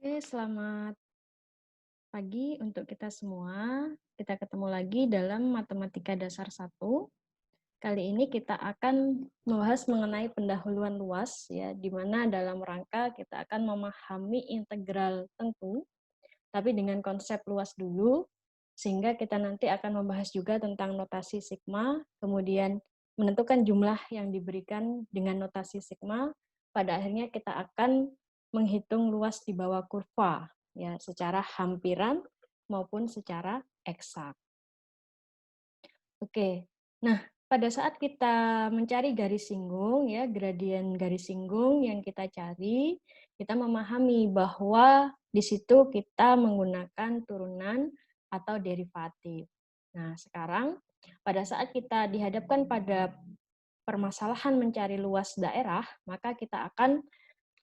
Oke, selamat pagi untuk kita semua. Kita ketemu lagi dalam Matematika Dasar 1. Kali ini kita akan membahas mengenai pendahuluan luas, ya, di mana dalam rangka kita akan memahami integral tentu, tapi dengan konsep luas dulu, sehingga kita nanti akan membahas juga tentang notasi sigma, kemudian menentukan jumlah yang diberikan dengan notasi sigma. Pada akhirnya kita akan menghitung luas di bawah kurva, ya, secara hampiran maupun secara eksak. Oke, nah pada saat kita mencari garis singgung, ya, gradien garis singgung yang kita cari, kita memahami bahwa di situ kita menggunakan turunan atau derivatif. Nah, sekarang pada saat kita dihadapkan pada permasalahan mencari luas daerah, maka kita akan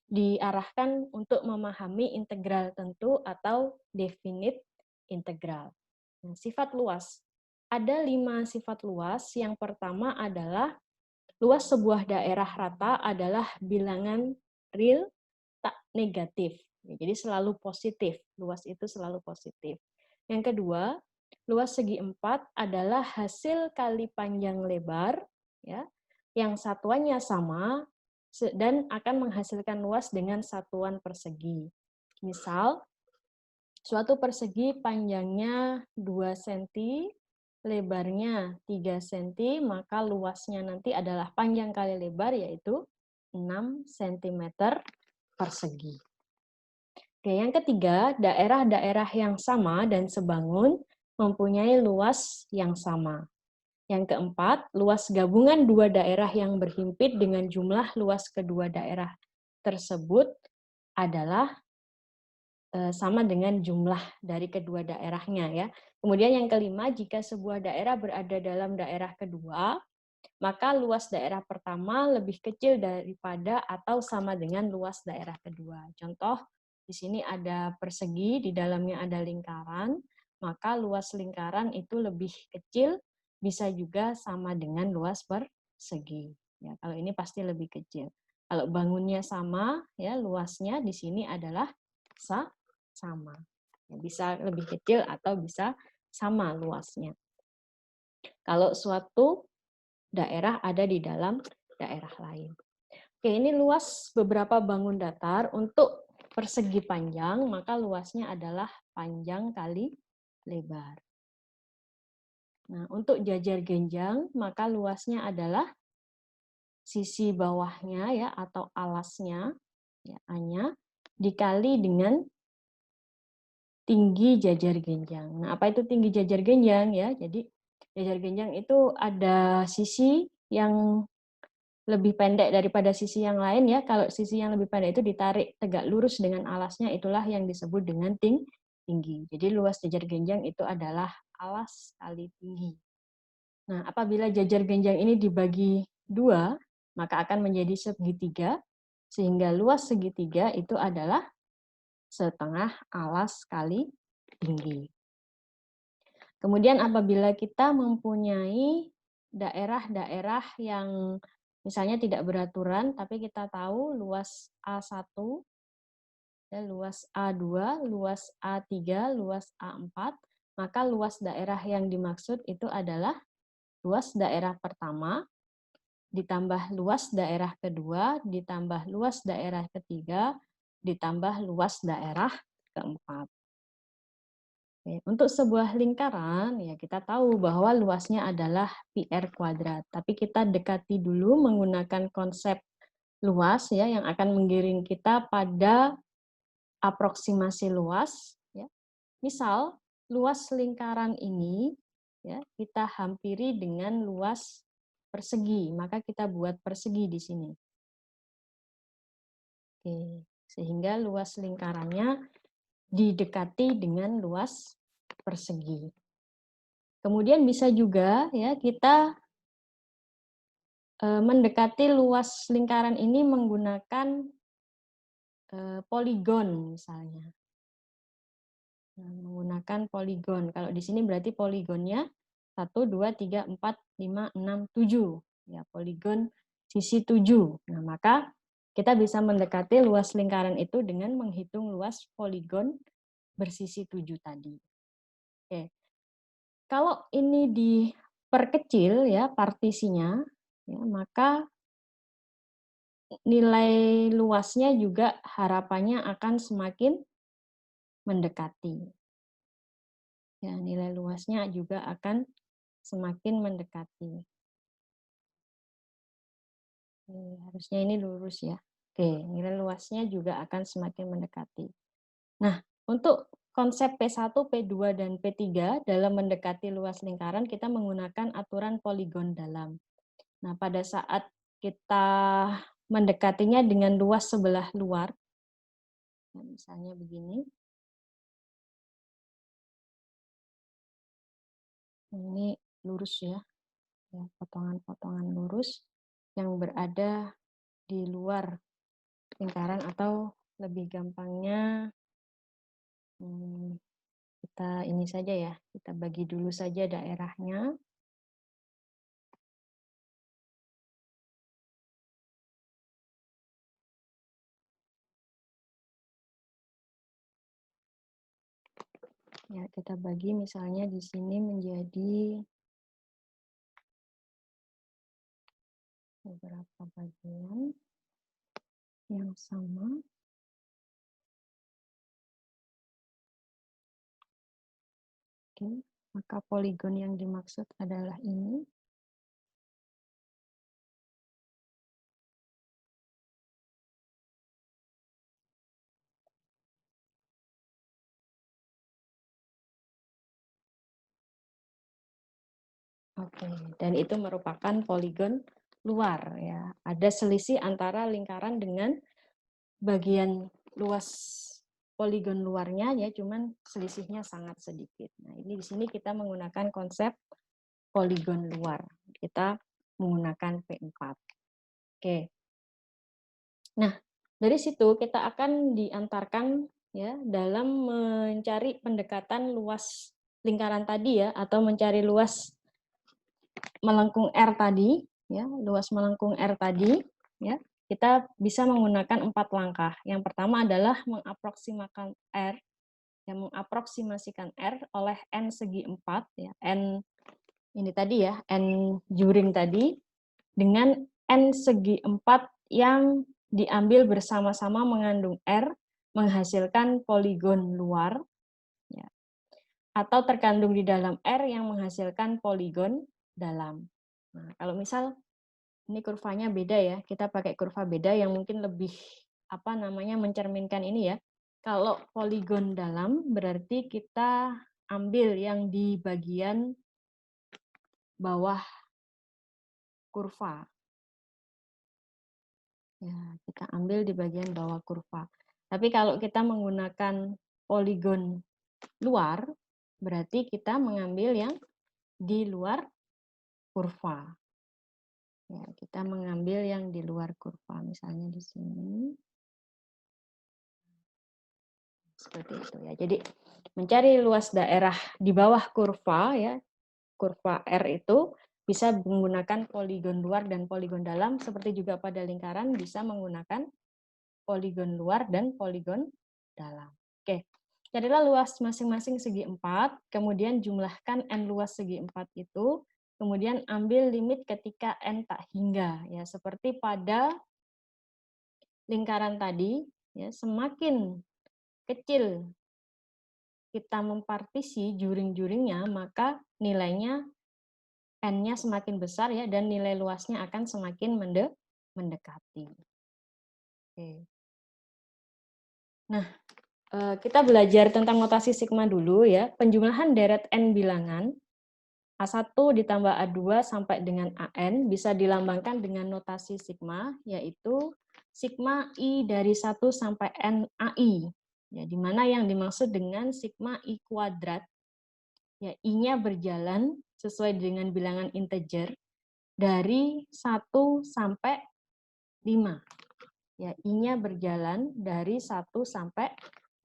diarahkan untuk memahami integral tentu atau definite integral. Nah, sifat luas. Ada 5 sifat luas. Yang pertama adalah luas sebuah daerah rata adalah bilangan real tak negatif. Jadi selalu positif. Luas itu selalu positif. Yang kedua, luas segi 4 adalah hasil kali panjang lebar, ya, yang satuannya sama dan akan menghasilkan luas dengan satuan persegi. Misal, suatu persegi panjangnya 2 cm, lebarnya 3 cm, maka luasnya nanti adalah panjang kali lebar, yaitu 6 cm persegi. Oke, yang ketiga, daerah-daerah yang sama dan sebangun mempunyai luas yang sama. Yang keempat, luas gabungan dua daerah yang berhimpit dengan jumlah luas kedua daerah tersebut adalah sama dengan jumlah dari kedua daerahnya, ya. Kemudian yang kelima, jika sebuah daerah berada dalam daerah kedua, maka luas daerah pertama lebih kecil daripada atau sama dengan luas daerah kedua. Contoh, di sini ada persegi, di dalamnya ada lingkaran, maka luas lingkaran itu lebih kecil, bisa juga sama dengan luas persegi. Ya, kalau ini pasti lebih kecil. Kalau bangunnya sama, ya, luasnya di sini adalah sama. Bisa lebih kecil atau bisa sama luasnya. Kalau suatu daerah ada di dalam daerah lain. Oke, ini luas beberapa bangun datar. Untuk persegi panjang, maka luasnya adalah panjang kali lebar. Nah, untuk jajar genjang, maka luasnya adalah sisi bawahnya, ya, atau alasnya, ya, A-nya, dikali dengan tinggi jajar genjang. Nah, apa itu tinggi jajar genjang, ya? Jadi jajar genjang itu ada sisi yang lebih pendek daripada sisi yang lain, ya. Kalau sisi yang lebih pendek itu ditarik tegak lurus dengan alasnya, itulah yang disebut dengan tinggi. Jadi luas jajar genjang itu adalah alas kali tinggi. Nah, apabila jajar genjang ini dibagi dua, maka akan menjadi segitiga, sehingga luas segitiga itu adalah setengah alas kali tinggi. Kemudian apabila kita mempunyai daerah-daerah yang misalnya tidak beraturan, tapi kita tahu luas A1, ya, luas A2, luas A3, luas A4, maka luas daerah yang dimaksud itu adalah luas daerah pertama, ditambah luas daerah kedua, ditambah luas daerah ketiga, ditambah luas daerah keempat. Untuk sebuah lingkaran, ya kita tahu bahwa luasnya adalah πr kuadrat. Tapi kita dekati dulu menggunakan konsep luas, ya, yang akan menggiring kita pada aproksimasi luas. Ya. Misal, luas lingkaran ini, ya, kita hampiri dengan luas persegi, maka kita buat persegi di sini. Oke, sehingga luas lingkarannya didekati dengan luas persegi. Kemudian bisa juga, ya, kita mendekati luas lingkaran ini menggunakan poligon misalnya. Nah, menggunakan poligon. Kalau di sini berarti poligonnya 1, 2, 3, 4, 5, 6, 7. Ya, poligon sisi 7. Nah, maka kita bisa mendekati luas lingkaran itu dengan menghitung luas poligon bersisi 7 tadi. Oke. Kalau ini diperkecil ya partisinya, ya, maka nilai luasnya juga harapannya akan semakin mendekati. Ya, nilai luasnya juga akan semakin mendekati. Harusnya ini lurus ya. Oke, nilai luasnya juga akan semakin mendekati. Nah, untuk konsep P1, P2, dan P3 dalam mendekati luas lingkaran, kita menggunakan aturan poligon dalam. Nah, pada saat kita mendekatinya dengan luas sebelah luar, nah, misalnya begini, ini lurus ya, potongan-potongan lurus yang berada di luar lingkaran, atau lebih gampangnya kita ini saja ya, kita bagi dulu saja daerahnya. Ya, kita bagi misalnya di sini menjadi beberapa bagian yang sama. Oke, maka poligon yang dimaksud adalah ini. Oke, dan itu merupakan poligon luar ya. Ada selisih antara lingkaran dengan bagian luas poligon luarnya ya, cuman selisihnya sangat sedikit. Nah, ini di sini kita menggunakan konsep poligon luar. Kita menggunakan P4. Oke. Nah, dari situ kita akan diantarkan ya dalam mencari pendekatan luas lingkaran tadi ya, atau mencari luas melengkung R tadi ya, luas melengkung R tadi ya. Kita bisa menggunakan 4 langkah. Yang pertama adalah mengaproksimasikan R, yang mengaproksimasikan R oleh N segi 4 ya, N ini tadi ya, N juring tadi dengan N segi 4 yang diambil bersama-sama mengandung R, menghasilkan poligon luar ya, atau terkandung di dalam R yang menghasilkan poligon dalam. Nah, kalau misal ini kurvanya beda ya, kita pakai kurva beda yang mungkin lebih mencerminkan ini ya. Kalau poligon dalam berarti kita ambil yang di bagian bawah kurva. Ya, kita ambil di bagian bawah kurva. Tapi kalau kita menggunakan poligon luar, berarti kita mengambil yang di luar kurva. Ya, kita mengambil yang di luar kurva, misalnya di sini. Seperti itu ya. Jadi mencari luas daerah di bawah kurva ya, kurva R itu bisa menggunakan poligon luar dan poligon dalam, seperti juga pada lingkaran bisa menggunakan poligon luar dan poligon dalam. Oke. Carilah luas masing-masing segi 4, kemudian jumlahkan N luas segi 4 itu, kemudian ambil limit ketika N tak hingga. Ya, seperti pada lingkaran tadi, ya, semakin kecil kita mempartisi juring-juringnya, maka nilainya N-nya semakin besar ya, dan nilai luasnya akan semakin mendekati. Oke. Nah, kita belajar tentang notasi sigma dulu ya. Penjumlahan deret N bilangan A1 ditambah A2 sampai dengan AN bisa dilambangkan dengan notasi sigma, yaitu sigma I dari 1 sampai N AI. Ya, di mana yang dimaksud dengan sigma I kuadrat, ya I-nya berjalan sesuai dengan bilangan integer dari 1 sampai 5. Ya, I-nya berjalan dari 1 sampai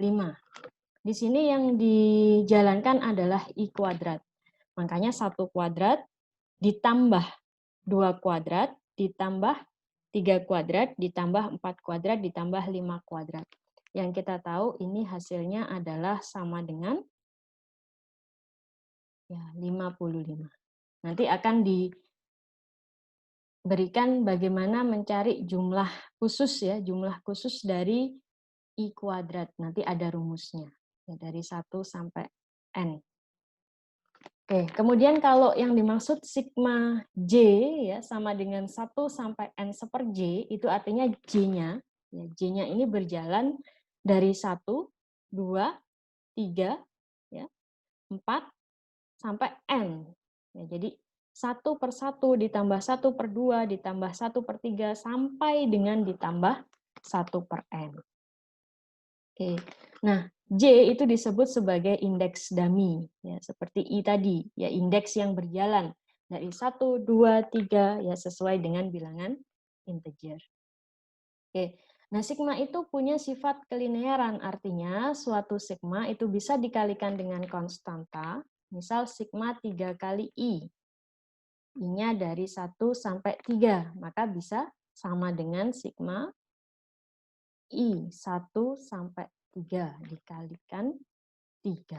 5. Di sini yang dijalankan adalah I kuadrat. Makanya 1 kuadrat ditambah 2 kuadrat ditambah 3 kuadrat ditambah 4 kuadrat ditambah 5 kuadrat. Yang kita tahu ini hasilnya adalah sama dengan ya 55. Nanti akan diberikan bagaimana mencari jumlah khusus ya, jumlah khusus dari I kuadrat. Nanti ada rumusnya. Ya, dari 1 sampai N. Oke, kemudian kalau yang dimaksud sigma J ya sama dengan 1 sampai N seper J, itu artinya J-nya, ya, J-nya ini berjalan dari 1, 2, 3, ya, 4, sampai N. Ya, jadi 1 per 1 ditambah 1 per 2 ditambah 1 per 3 sampai dengan ditambah 1 per N. Oke, nah J itu disebut sebagai indeks dummy, ya, seperti I tadi, ya indeks yang berjalan dari 1, 2, 3, ya sesuai dengan bilangan integer. Oke, nah sigma itu punya sifat kelinearan, artinya suatu sigma itu bisa dikalikan dengan konstanta, misal sigma 3 kali I. I-nya dari 1 sampai 3, maka bisa sama dengan sigma I 1 sampai 3 dikalikan 3.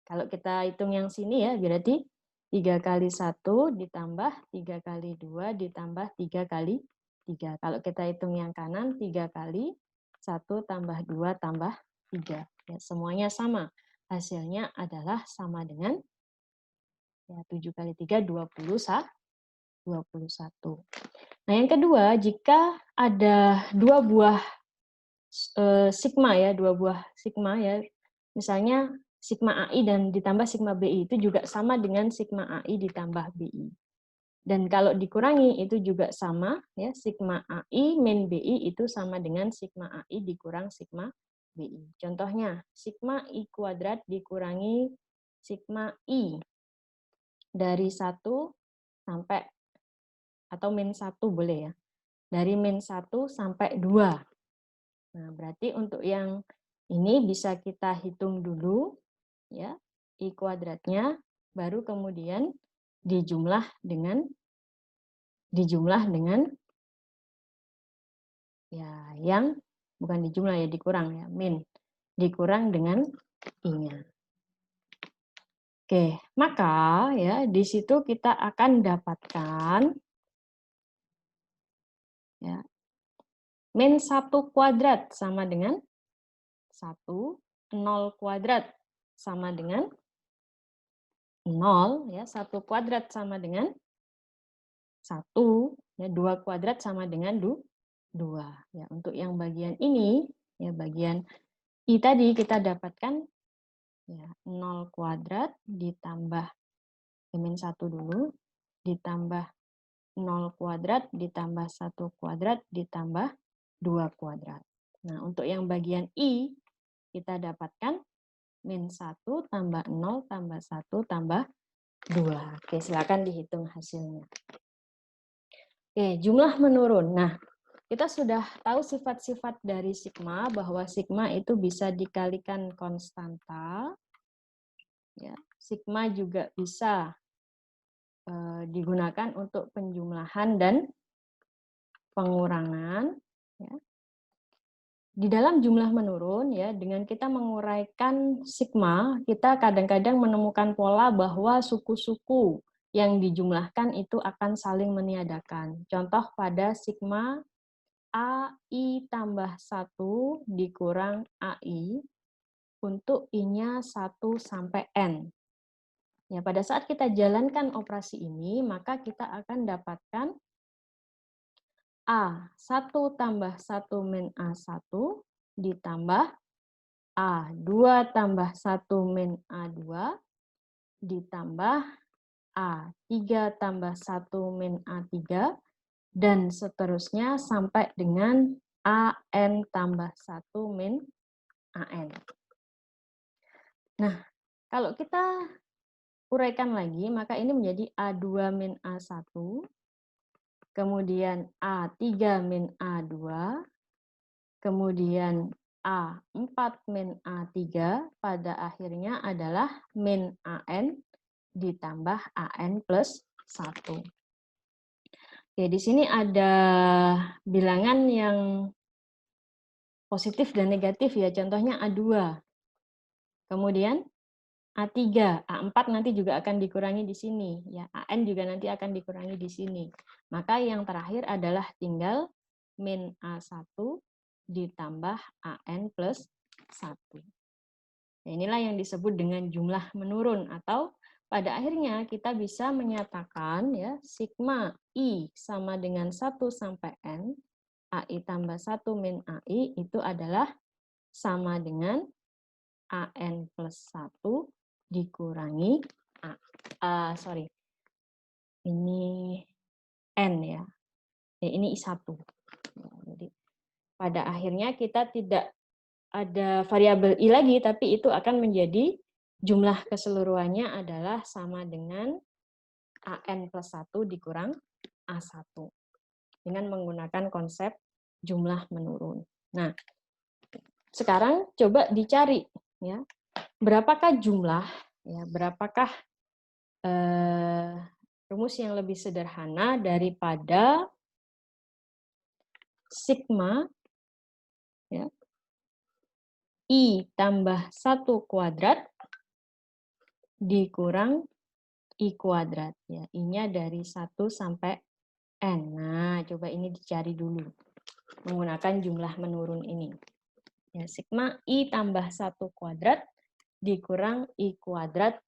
Kalau kita hitung yang sini ya, berarti 3 kali 1 ditambah 3 kali 2 ditambah 3 kali 3. Kalau kita hitung yang kanan, 3 kali 1 tambah 2 tambah 3. Ya, semuanya sama. Hasilnya adalah sama dengan ya, 7 kali 3, 21. Nah, yang kedua, jika ada dua buah sigma ya, dua buah sigma ya, misalnya sigma AI dan ditambah sigma BI itu juga sama dengan sigma AI ditambah BI. Dan kalau dikurangi itu juga sama ya, sigma AI min BI itu sama dengan sigma AI dikurang sigma BI. Contohnya, sigma I kuadrat dikurangi sigma I dari 1 sampai atau min 1 boleh ya. Dari min 1 sampai 2. Nah, berarti untuk yang ini bisa kita hitung dulu ya, I kuadratnya, baru kemudian dijumlah dengan ya yang bukan dijumlah ya, dikurang ya, min. Dikurang dengan I-nya. Oke, maka ya di situ kita akan dapatkan ya min 1 kuadrat sama dengan 1, 0 kuadrat sama dengan 0, ya, 1 kuadrat sama dengan 1, ya, 2 kuadrat sama dengan 2. Ya, untuk yang bagian ini, ya, bagian I tadi kita dapatkan ya, 0 kuadrat ditambah min 1 dulu, ditambah 0 kuadrat ditambah 1 kuadrat ditambah 2 kuadrat. Nah, untuk yang bagian I, kita dapatkan min 1 tambah 0 tambah 1 tambah 2. Oke, silakan dihitung hasilnya. Oke, jumlah menurun. Nah, kita sudah tahu sifat-sifat dari sigma, bahwa sigma itu bisa dikalikan konstanta. Ya, sigma juga bisa digunakan untuk penjumlahan dan pengurangan. Ya. Di dalam jumlah menurun, ya, dengan kita menguraikan sigma, kita kadang-kadang menemukan pola bahwa suku-suku yang dijumlahkan itu akan saling meniadakan. Contoh pada sigma AI tambah 1 dikurang AI untuk I-nya 1 sampai N. Ya, pada saat kita jalankan operasi ini, maka kita akan dapatkan A1 tambah 1 min A1 ditambah A2 tambah 1 min A2 ditambah A3 tambah 1 min A3 dan seterusnya sampai dengan AN tambah 1 min AN. Nah, kalau kita uraikan lagi, maka ini menjadi A2 min A1, kemudian A3 min A2, kemudian A4 min A3, pada akhirnya adalah min AN ditambah AN plus 1. Oke, di sini ada bilangan yang positif dan negatif ya, contohnya A2. Kemudian A3, A4 nanti juga akan dikurangi di sini ya, AN juga nanti akan dikurangi di sini. Maka yang terakhir adalah tinggal min A1 ditambah AN plus 1. Nah, inilah yang disebut dengan jumlah menurun, atau pada akhirnya kita bisa menyatakan ya sigma I sama dengan 1 sampai N, AI tambah 1 min AI itu adalah sama dengan AN plus 1 dikurangi sorry, ini N ya. Ini I1. Jadi pada akhirnya kita tidak ada variabel I lagi, tapi itu akan menjadi jumlah keseluruhannya adalah sama dengan AN plus 1 dikurang A1 dengan menggunakan konsep jumlah menurun. Nah, sekarang coba dicari ya, berapakah jumlah ya, berapakah rumus yang lebih sederhana daripada sigma ya, I tambah 1 kuadrat dikurang I kuadrat. Ya, I-nya dari 1 sampai N. Nah, coba ini dicari dulu menggunakan jumlah menurun ini. Ya, sigma I tambah 1 kuadrat dikurang I kuadrat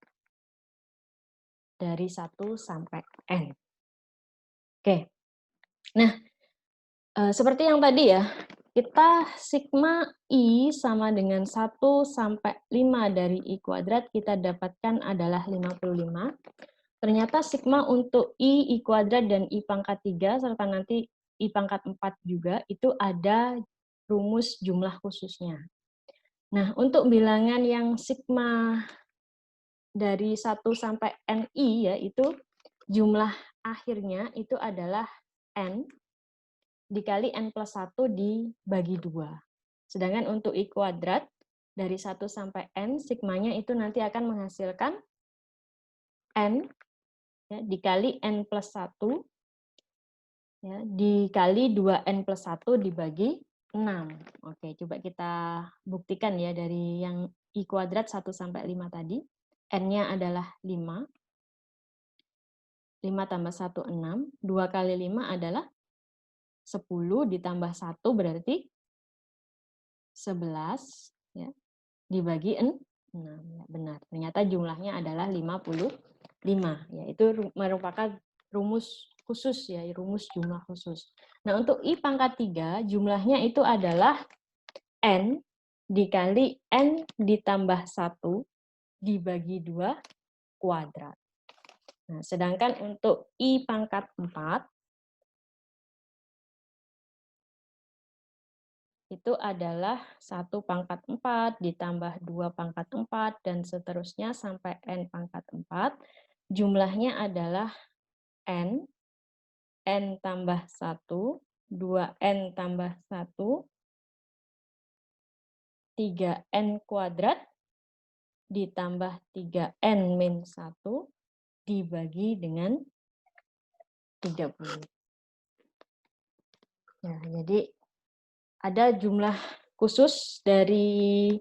dari 1 sampai N. Oke. Nah, seperti yang tadi ya, kita sigma I sama dengan 1 sampai 5 dari I kuadrat kita dapatkan adalah 55. Ternyata sigma untuk I kuadrat dan I pangkat 3, serta nanti I pangkat 4 juga, itu ada rumus jumlah khususnya. Nah, untuk bilangan yang sigma dari 1 sampai NI, yaitu jumlah akhirnya itu adalah N dikali N plus 1 dibagi 2. Sedangkan untuk I kuadrat, dari 1 sampai N, sigmanya itu nanti akan menghasilkan N ya, dikali N plus 1 ya, dikali 2N plus 1 dibagi 6. Oke, coba kita buktikan ya dari yang I kuadrat 1 sampai 5 tadi. N-nya adalah 5. 5 tambah 1, 6. 2 kali 5 adalah 10, ditambah 1 berarti 11. Ya, dibagi 6. Ya, benar. Ternyata jumlahnya adalah 55. Ya, itu merupakan rumus khusus ya, rumus jumlah khusus. Nah, untuk I pangkat 3, jumlahnya itu adalah N dikali N ditambah 1 dibagi 2 kuadrat. Nah, sedangkan untuk I pangkat 4, itu adalah 1 pangkat 4 ditambah 2 pangkat 4 dan seterusnya sampai N pangkat 4. Jumlahnya adalah N, N tambah 1, 2N tambah 1, 3N kuadrat, ditambah 3N min 1, dibagi dengan 30. Ya, jadi ada jumlah khusus dari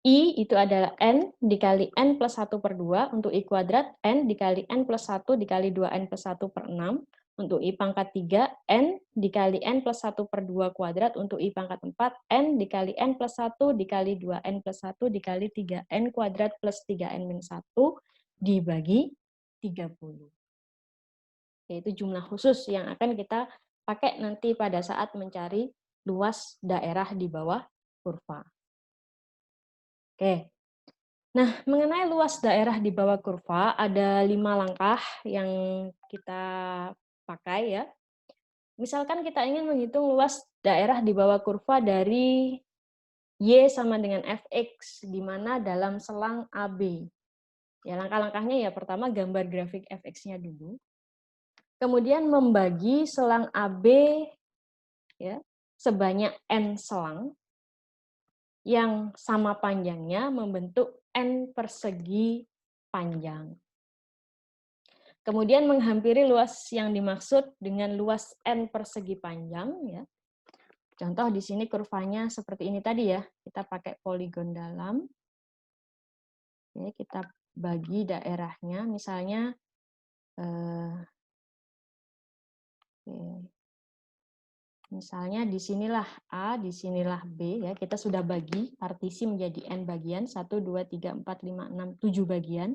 I itu adalah N dikali N plus 1 per 2, untuk I kuadrat N dikali N plus 1 dikali 2N plus 1 per 6, untuk I pangkat 3 N dikali N plus 1 per 2 kuadrat, untuk I pangkat 4 N dikali N plus 1 dikali 2N plus 1 dikali 3N kuadrat plus 3N min 1 dibagi 30. Yaitu jumlah khusus yang akan kita pakai nanti pada saat mencari luas daerah di bawah kurva. Oke. Nah, mengenai luas daerah di bawah kurva, ada 5 langkah yang kita pakai ya. Misalkan kita ingin menghitung luas daerah di bawah kurva dari Y sama dengan Fx, di mana dalam selang AB. Ya, langkah-langkahnya ya, pertama gambar grafik Fx-nya dulu. Kemudian membagi selang AB ya, sebanyak N selang yang sama panjangnya membentuk N persegi panjang. kemudian menghampiri luas yang dimaksud dengan luas N persegi panjang. Ya. Contoh di sini kurvanya seperti ini tadi ya. Kita pakai poligon dalam. Oke, kita bagi daerahnya, misalnya misalnya di sinilah A, di sinilah B ya. Kita sudah bagi partisi menjadi N bagian, 1 2 3 4 5 6 7 bagian.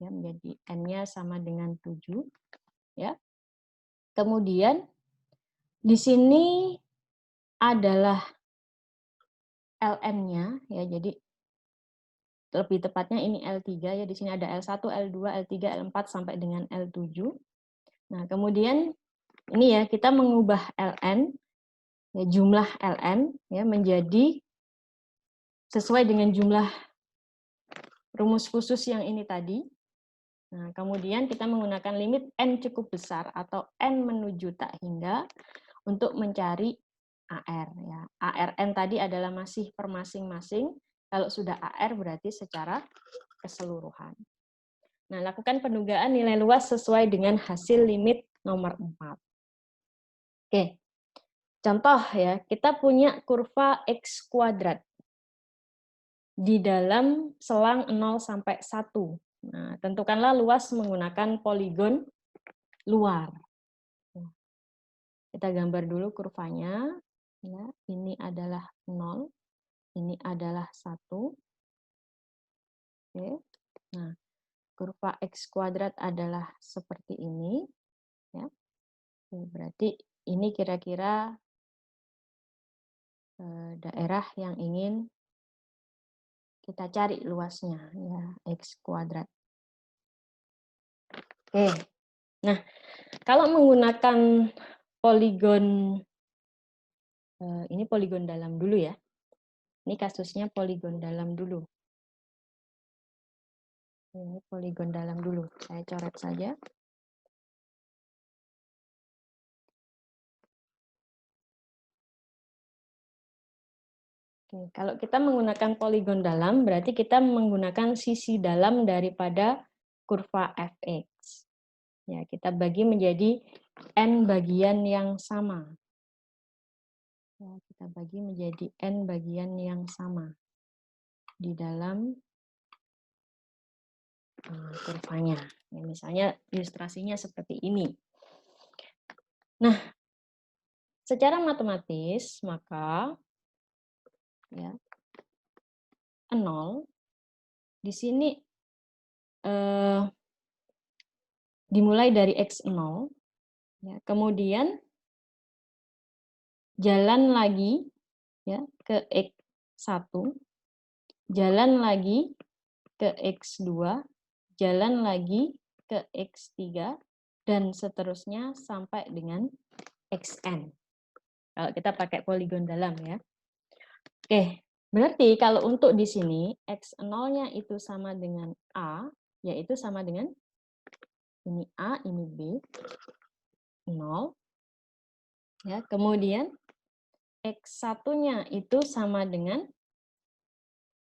Ya, menjadi N-nya sama dengan 7 ya. Kemudian di sini adalah LN-nya ya. Jadi lebih tepatnya ini L3 ya. Di sini ada L1, L2, L3, L4 sampai dengan L7. Nah, kemudian ini ya kita mengubah LN ya, jumlah LN ya menjadi sesuai dengan jumlah rumus khusus yang ini tadi. Nah, kemudian kita menggunakan limit N cukup besar atau N menuju tak hingga untuk mencari AR. Ya. ARN tadi adalah masih per masing-masing. Kalau sudah AR berarti secara keseluruhan. Nah, lakukan pendugaan nilai luas sesuai dengan hasil limit nomor 4. Oke, contoh ya, kita punya kurva X kuadrat di dalam selang 0 sampai 1. Nah, tentukanlah luas menggunakan poligon luar. Kita gambar dulu kurvanya. Ya, ini adalah 0, ini adalah 1. Oke. Nah, kurva X kuadrat adalah seperti ini. Ya. Berarti ini kira-kira daerah yang ingin kita cari luasnya, ya, X kuadrat. Oke. Nah, kalau menggunakan poligon, ini poligon dalam dulu ya. Ini kasusnya poligon dalam dulu. Ini poligon dalam dulu. Saya coret saja. Oke, kalau kita menggunakan poligon dalam, berarti kita menggunakan sisi dalam daripada kurva fx. Ya, kita bagi menjadi n bagian yang sama. Ya, kita bagi menjadi n bagian yang sama di dalam kurvanya. Ya, misalnya ilustrasinya seperti ini. Nah, secara matematis maka ya 0 di sini dimulai dari x0 ya, kemudian jalan lagi ya ke x1, jalan lagi ke x2, jalan lagi ke x3 dan seterusnya sampai dengan xn. Kalau kita pakai poligon dalam ya. Oke, berarti kalau untuk di sini x0-nya itu sama dengan A, yaitu sama dengan ini A, ini B, 0. Ya, kemudian x1-nya itu sama dengan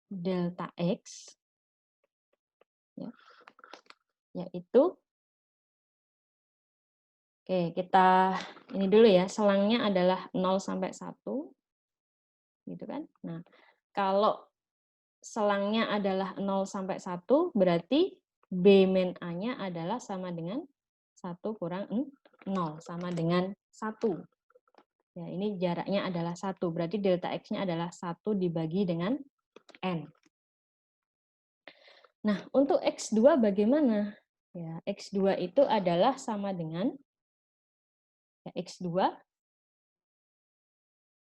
delta X, ya, yaitu, oke, kita ini dulu ya, selangnya adalah 0 sampai 1, gitu kan. Nah, kalau selangnya adalah 0 sampai 1, berarti B min A-nya adalah sama dengan 1 kurang 0, sama dengan 1. Ya, ini jaraknya adalah 1, berarti delta X-nya adalah 1 dibagi dengan N. Nah, untuk X2 bagaimana? Ya, X2 itu adalah sama dengan ya, X2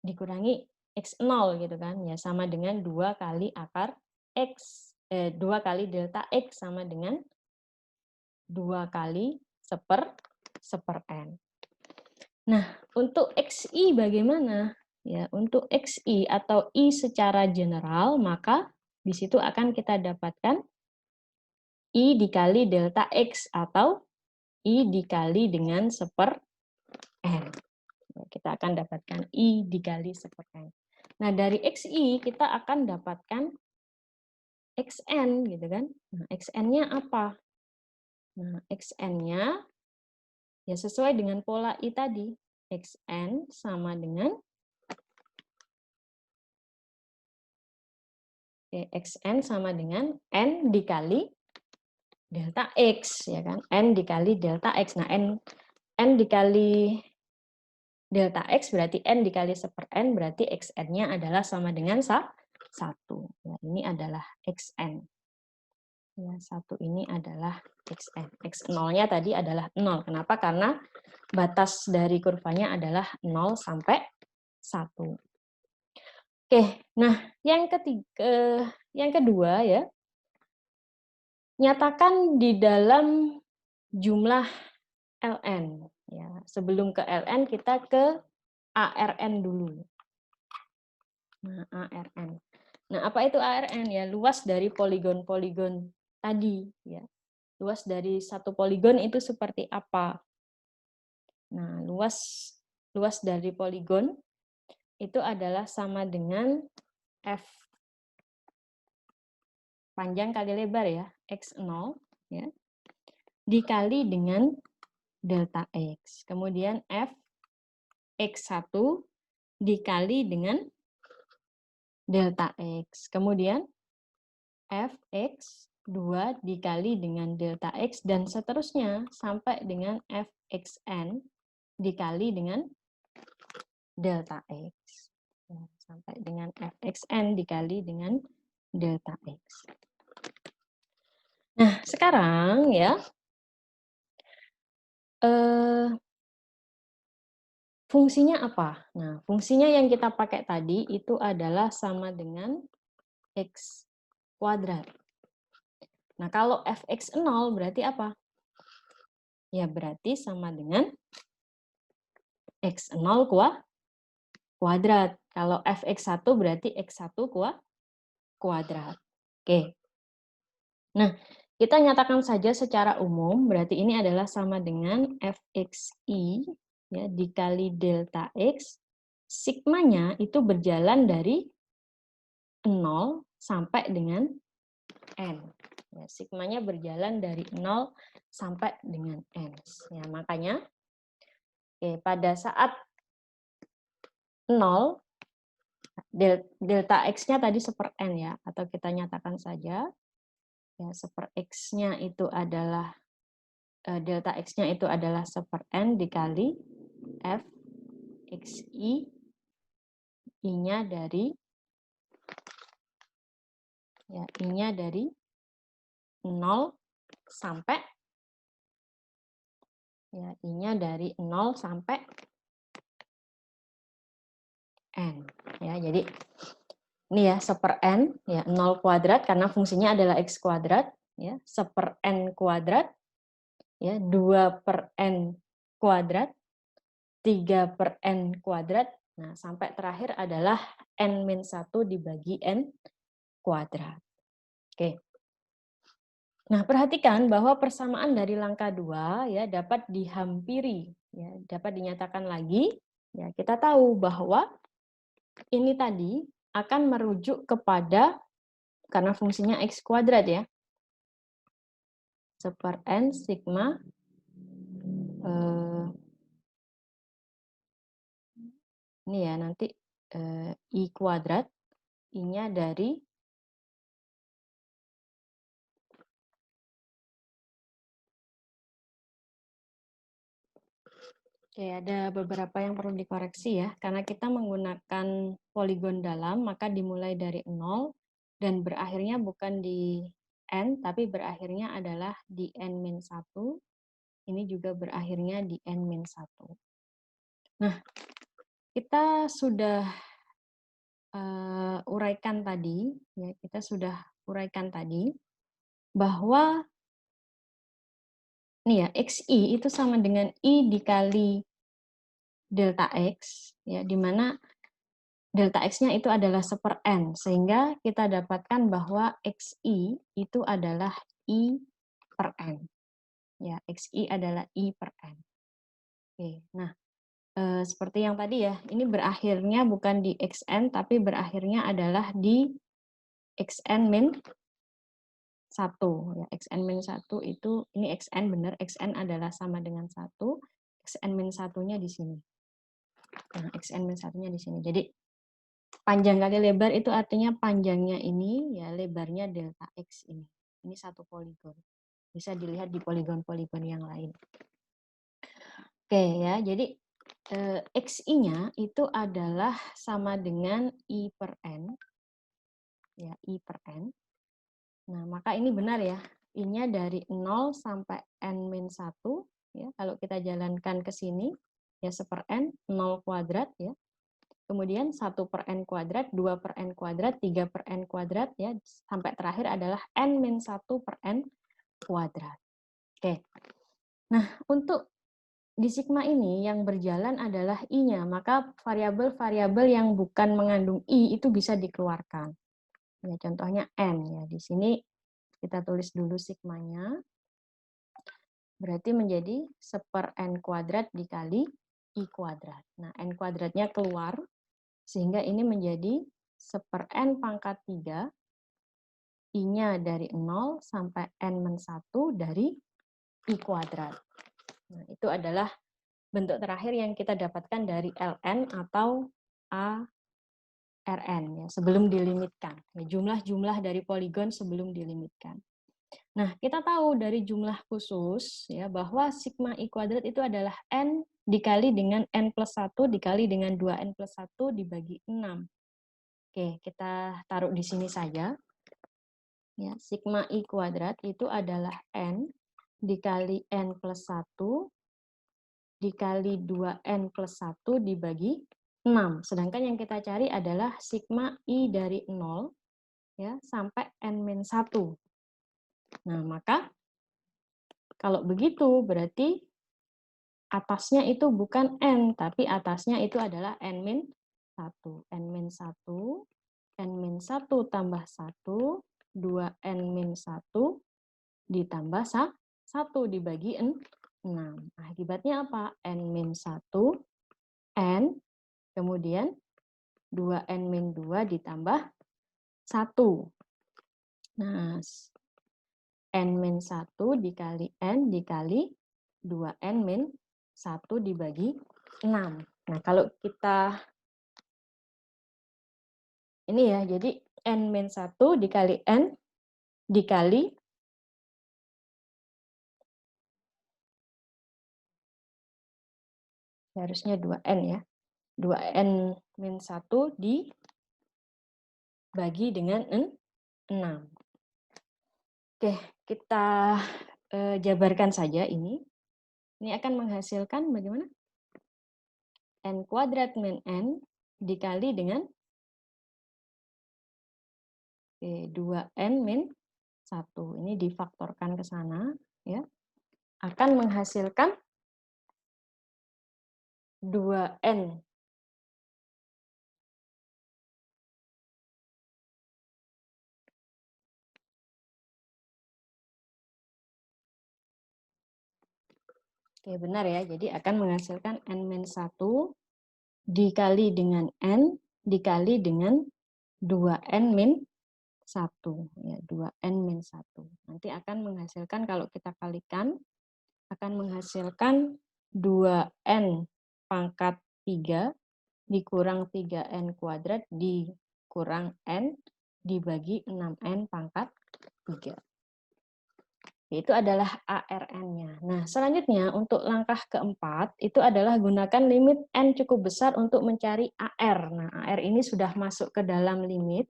dikurangi X0 gitu kan. Ya, sama dengan 2 kali akar X. 2 kali delta X sama dengan 2 kali seper N. Nah, untuk XI bagaimana? Ya, untuk XI atau I secara general, maka di situ akan kita dapatkan I dikali delta X atau I dikali dengan seper N. Kita akan dapatkan I dikali seper N. Nah, dari XI kita akan dapatkan XN, gitu kan. Nah, XN-nya apa? Nah, xn-nya ya sesuai dengan pola I tadi. Xn sama dengan xn sama dengan n dikali delta X, ya kan? N dikali delta X. Nah, n dikali delta X berarti n dikali 1/n, berarti xn-nya adalah sama dengan 1. Ya, ini adalah xn. Ya, 1 ini adalah xn. X0-nya tadi adalah 0. Kenapa? Karena batas dari kurvanya adalah 0 sampai 1. Oke, nah yang kedua ya, nyatakan di dalam jumlah ln. Ya, sebelum ke ln kita ke ARN dulu. Nah, ARN. Nah, apa itu ARN? Ya, luas dari poligon-poligon tadi. Ya, luas dari satu poligon itu seperti apa? Nah, luas dari poligon itu adalah sama dengan F panjang kali lebar ya, X0 ya, dikali dengan delta X. Kemudian F X1 dikali dengan delta X. Kemudian F X2 dikali dengan delta X dan seterusnya sampai dengan F Xn dikali dengan delta X. Ya, sampai dengan F Xn dikali dengan delta X. Nah, sekarang ya, fungsinya apa? Nah, fungsinya yang kita pakai tadi itu adalah sama dengan X kuadrat. Nah, kalau Fx0 berarti apa? Ya, berarti sama dengan X0 kuadrat. Kalau Fx1 berarti X1 kuadrat. Oke. Nah, kita nyatakan saja secara umum, berarti ini adalah sama dengan Fxi ya, dikali delta X, sigmanya itu berjalan dari 0 sampai dengan N. Ya, sigmanya berjalan dari 0 sampai dengan N. Ya, makanya pada saat 0, delta X-nya tadi 1/n ya, atau kita nyatakan saja, ya 1/x-nya itu adalah, delta X-nya itu adalah 1/n dikali F XI, I-nya dari, ya, I-nya dari 0 sampai, ya, I-nya dari 0 sampai N. Ya, jadi ini ya 1/n, ya 0 kuadrat karena fungsinya adalah X kuadrat, ya 1/n kuadrat, ya 2/n kuadrat, 3/n kuadrat, nah sampai terakhir adalah N-1 dibagi N kuadrat. Oke. Nah, perhatikan bahwa persamaan dari langkah 2 ya dapat dihampiri, ya dapat dinyatakan lagi, ya kita tahu bahwa ini tadi akan merujuk kepada, karena fungsinya X kuadrat ya, 1/n sigma ini ya nanti I kuadrat, I-nya dari Oke, ada beberapa yang perlu dikoreksi ya, karena kita menggunakan poligon dalam, maka dimulai dari 0, dan berakhirnya bukan di N, tapi berakhirnya adalah di N-1, ini juga berakhirnya di N-1. Nah, kita sudah uraikan tadi, ya kita sudah uraikan tadi, bahwa ini ya, XI itu sama dengan I dikali delta X, ya, di mana delta X-nya itu adalah 1/n, sehingga kita dapatkan bahwa XI itu adalah I per N. Ya, XI adalah I per N. Oke, nah, seperti yang tadi ya, ini berakhirnya bukan di Xn, tapi berakhirnya adalah di Xn min 1. Ya, xn-1 itu, ini xn benar, xn adalah sama dengan 1, xn-1-nya di sini. Nah, xn-1-nya di sini. Jadi, panjang kali lebar itu artinya panjangnya ini, ya lebarnya delta x ini. Ini satu poligon. Bisa dilihat di poligon-poligon yang lain. Oke ya, jadi xi-nya itu adalah sama dengan I per n. Ya, I per n. Nah, maka ini benar ya. I-nya dari 0 sampai n-1. Ya, kalau kita jalankan ke sini, ya 1/n, 0 kuadrat ya. Kemudian 1 per n kuadrat, 2 per n kuadrat, 3 per n kuadrat, ya, sampai terakhir adalah n-1 per n kuadrat. Oke. Nah, untuk di sigma ini yang berjalan adalah I-nya, maka variabel-variabel yang bukan mengandung I itu bisa dikeluarkan. Ya, contohnya N. Ya, di sini kita tulis dulu sigmanya. Berarti menjadi 1/n kuadrat dikali I kuadrat. Nah, N kuadratnya keluar, sehingga ini menjadi 1/n pangkat 3, I-nya dari 0 sampai n-1 dari I kuadrat. Nah, itu adalah bentuk terakhir yang kita dapatkan dari ln atau ARN ya, sebelum dilimitkan. Ya, jumlah-jumlah dari poligon sebelum dilimitkan. Nah, kita tahu dari jumlah khusus ya bahwa sigma I kuadrat itu adalah n dikali dengan n plus 1 dikali dengan 2n plus 1 dibagi 6. Oke, kita taruh di sini saja. Ya, sigma I kuadrat itu adalah n dikali n plus 1 dikali 2n plus 1 dibagi 6. Sedangkan yang kita cari adalah sigma I dari 0 ya, sampai n-1. Nah, maka kalau begitu berarti atasnya itu bukan n, tapi atasnya itu adalah n-1. n-1, n-1 tambah 1, 2n-1 ditambah 1 dibagi 6. Akibatnya apa? n-1, n, kemudian 2n-2 ditambah 1. Nah, n-1 dikali n dikali 2n-1 dibagi 6. Nah, kalau kita ini ya, jadi n-1 dikali n dikali harusnya 2n ya. 2n-1 dibagi dengan 6. Oke, kita jabarkan saja ini. Ini akan menghasilkan bagaimana? N kuadrat min n dikali dengan 2n min 1. Ini difaktorkan ke sana, ya. Akan menghasilkan 2n. Oke, benar ya. Jadi akan menghasilkan n-1 dikali dengan n dikali dengan 2n-1. Ya, 2n-1. Nanti akan menghasilkan, kalau kita kalikan, akan menghasilkan 2n pangkat 3 dikurang 3n kuadrat dikurang n dibagi 6n pangkat 3. Itu adalah ARN-nya. Nah, selanjutnya untuk langkah keempat, itu adalah gunakan limit n cukup besar untuk mencari AR. Nah, AR ini sudah masuk ke dalam limit,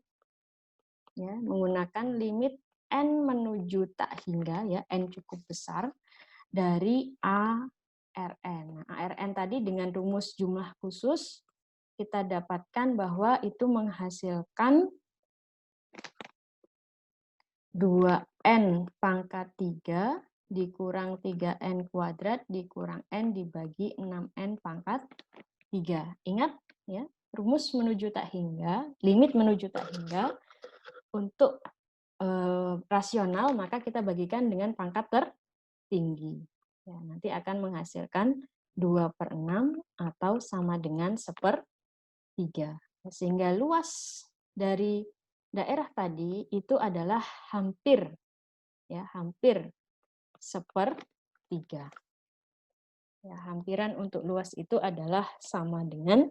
ya, menggunakan limit n menuju tak hingga, ya, n cukup besar, dari ARN. Nah, ARN tadi dengan rumus jumlah khusus, kita dapatkan bahwa itu menghasilkan 2n pangkat 3 dikurang 3n kuadrat dikurang n dibagi 6n pangkat 3. Ingat ya, rumus menuju tak hingga, limit menuju tak hingga, untuk rasional maka kita bagikan dengan pangkat tertinggi. Ya, nanti akan menghasilkan 2/6 atau sama dengan 1/3. Sehingga luas dari daerah tadi itu adalah hampir ya, hampir sepertiga. Ya, hampiran untuk luas itu adalah sama dengan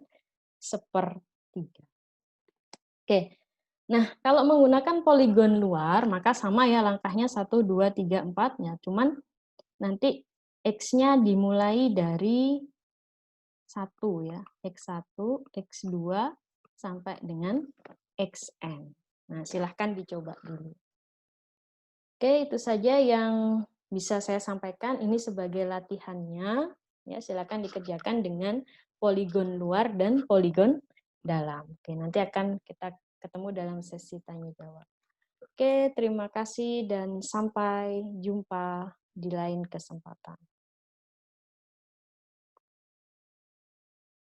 sepertiga. Oke, nah kalau menggunakan poligon luar, maka sama ya langkahnya 1, 2, 3, 4, ya. Cuman nanti X-nya dimulai dari 1 ya, X1, X2, sampai dengan Xn. Nah, silahkan dicoba dulu. Oke, itu saja yang bisa saya sampaikan. Ini sebagai latihannya. Ya, silakan dikerjakan dengan poligon luar dan poligon dalam. Oke, nanti akan kita ketemu dalam sesi tanya jawab. Oke, terima kasih dan sampai jumpa di lain kesempatan.